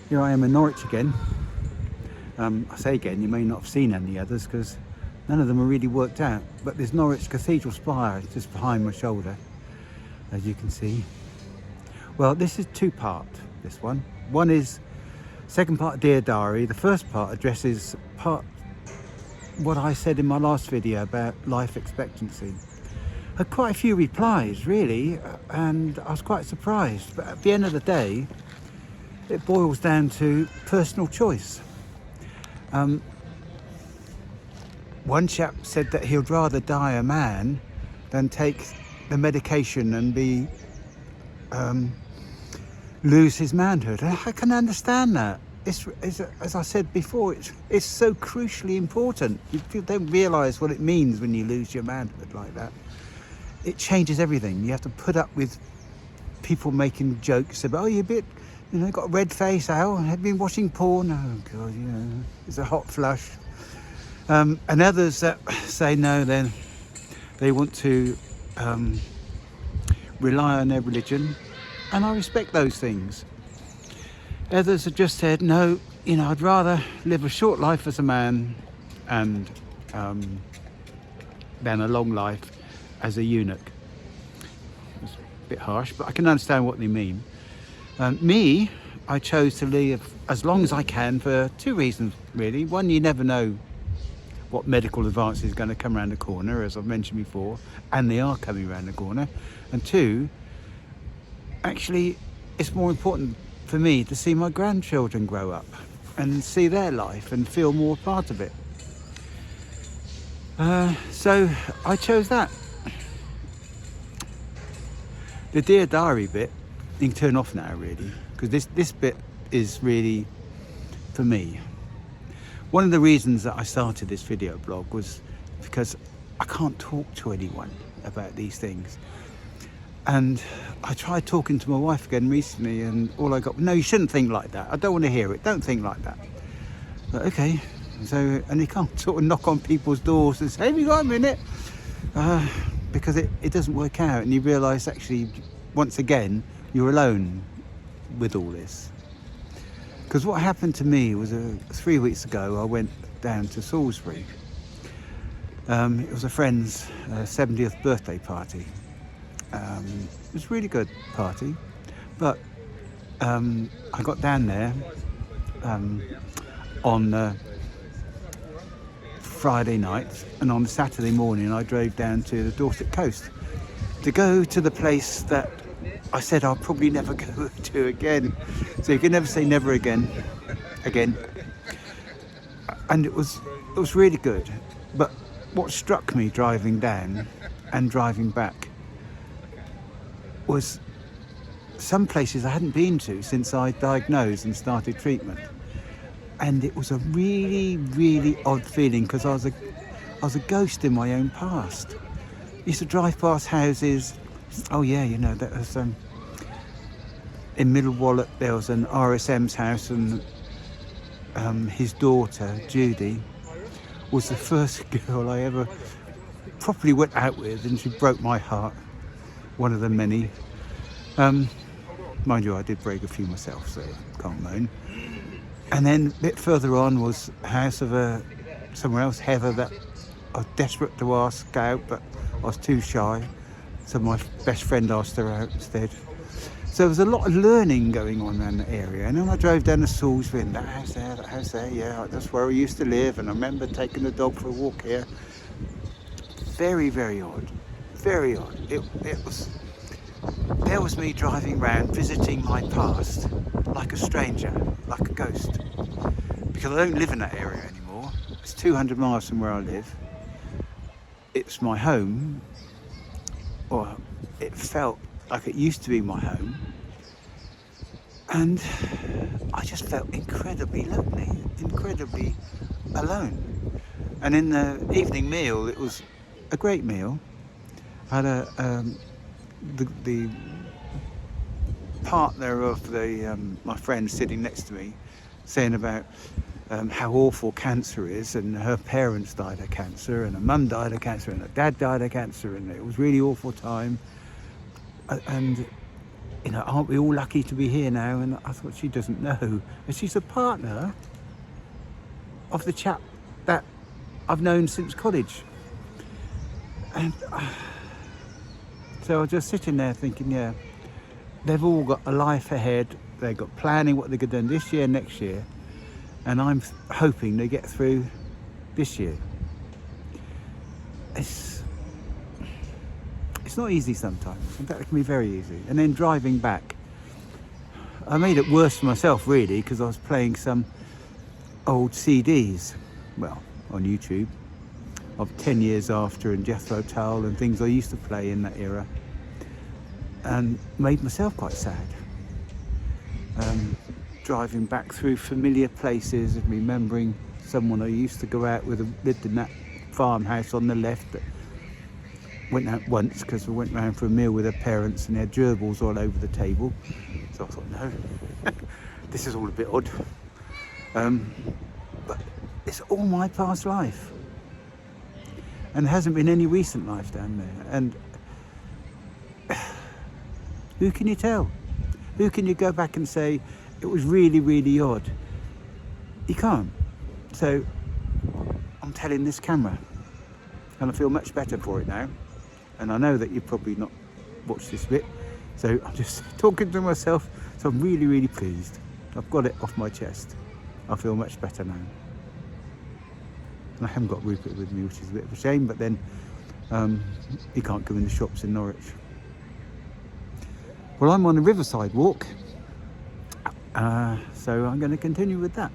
Here I am in Norwich again. I say again, you may not have seen any others because none of them are really worked out. But there's Norwich Cathedral spire just behind my shoulder, as you can see. Well, this is two-part, this one. One is second part, Dear Diary. The first part addresses what I said in my last video about life expectancy. I had quite a few replies, really, and I was quite surprised. But at the end of the day, it boils down to personal choice. One chap said that he'd rather die a man than take the medication and lose his manhood. I can understand that. It's, as I said before, it's so crucially important. You don't realise what it means when you lose your manhood like that. It changes everything. You have to put up with people making jokes about, oh, you're a bit, got a red face, Al, have been watching porn. Oh God, it's a hot flush. And others that say no, then they want to rely on their religion, and I respect those things. Others have just said no, I'd rather live a short life as a man and than a long life as a eunuch. It's a bit harsh, but I can understand what they mean. Me, I chose to live as long as I can for two reasons, really. One, you never know what medical advance is going to come around the corner, as I've mentioned before, and they are coming around the corner. And two, actually, it's more important for me to see my grandchildren grow up and see their life and feel more part of it. So I chose that. The Dear Diary bit, you can turn off now, really, because this bit is really for me. One of the reasons that I started this video blog was because I can't talk to anyone about these things. And I tried talking to my wife again recently, and all I got, no, you shouldn't think like that. I don't want to hear it. Don't think like that. But okay. So, and you can't sort of knock on people's doors and say, have you got a minute? Because it doesn't work out, and you realise actually, once again, you're alone with all this. Because what happened to me was 3 weeks ago, I went down to Salisbury. It was a friend's 70th birthday party. It was a really good party, but I got down there on Friday night, and on Saturday morning I drove down to the Dorset coast to go to the place that I said I'll probably never go to again. So you can never say never again. And it was really good. But what struck me driving down and driving back was some places I hadn't been to since I diagnosed and started treatment. And it was a really, really odd feeling, because I was a ghost in my own past. I used to drive past houses. Oh yeah, that was in Middle Wallet. There was an RSM's house, and his daughter Judy was the first girl I ever properly went out with, and she broke my heart. One of the many. Mind you, I did break a few myself, so can't moan. And then a bit further on was a house of somewhere else, Heather, that I was desperate to ask out, but I was too shy. So my best friend asked her out instead. So there was a lot of learning going on around the area. And then I drove down to Salisbury, and that house there, yeah, that's where I used to live. And I remember taking the dog for a walk here. Very, very odd. Very odd. There was me driving around, visiting my past, like a stranger, like a ghost. Because I don't live in that area anymore. It's 200 miles from where I live. It's my home, or it felt like it used to be my home. And I just felt incredibly lonely, incredibly alone. And in the evening meal, it was a great meal. I had the partner of my friend sitting next to me saying about how awful cancer is, and her parents died of cancer, and her mum died of cancer, and her dad died of cancer, and it was really awful time. And you know, aren't we all lucky to be here now? And I thought, she doesn't know. And she's a partner of the chap that I've known since college. And so I was just sitting there thinking, yeah, they've all got a life ahead. They've got planning what they're going to do this year, next year. And I'm hoping they get through this year. It's not easy sometimes. In fact, it can be very easy. And then driving back, I made it worse for myself really, because I was playing some old CDs, well, on YouTube, of 10 Years After and Jethro Tull and things I used to play in that era, and made myself quite sad. Driving back through familiar places and remembering someone I used to go out with, who lived in that farmhouse on the left. That went out once because we went round for a meal with her parents and they had gerbils all over the table. So I thought, no, this is all a bit odd. But it's all my past life. And there hasn't been any recent life down there. And who can you tell? Who can you go back and say, it was really, really odd? You can't. So I'm telling this camera. And I feel much better for it now. And I know that you've probably not watched this bit. So I'm just talking to myself. So I'm really, really pleased. I've got it off my chest. I feel much better now. And I haven't got Rupert with me, which is a bit of a shame, but then he can't go in the shops in Norwich. Well, I'm on a riverside walk, so I'm going to continue with that.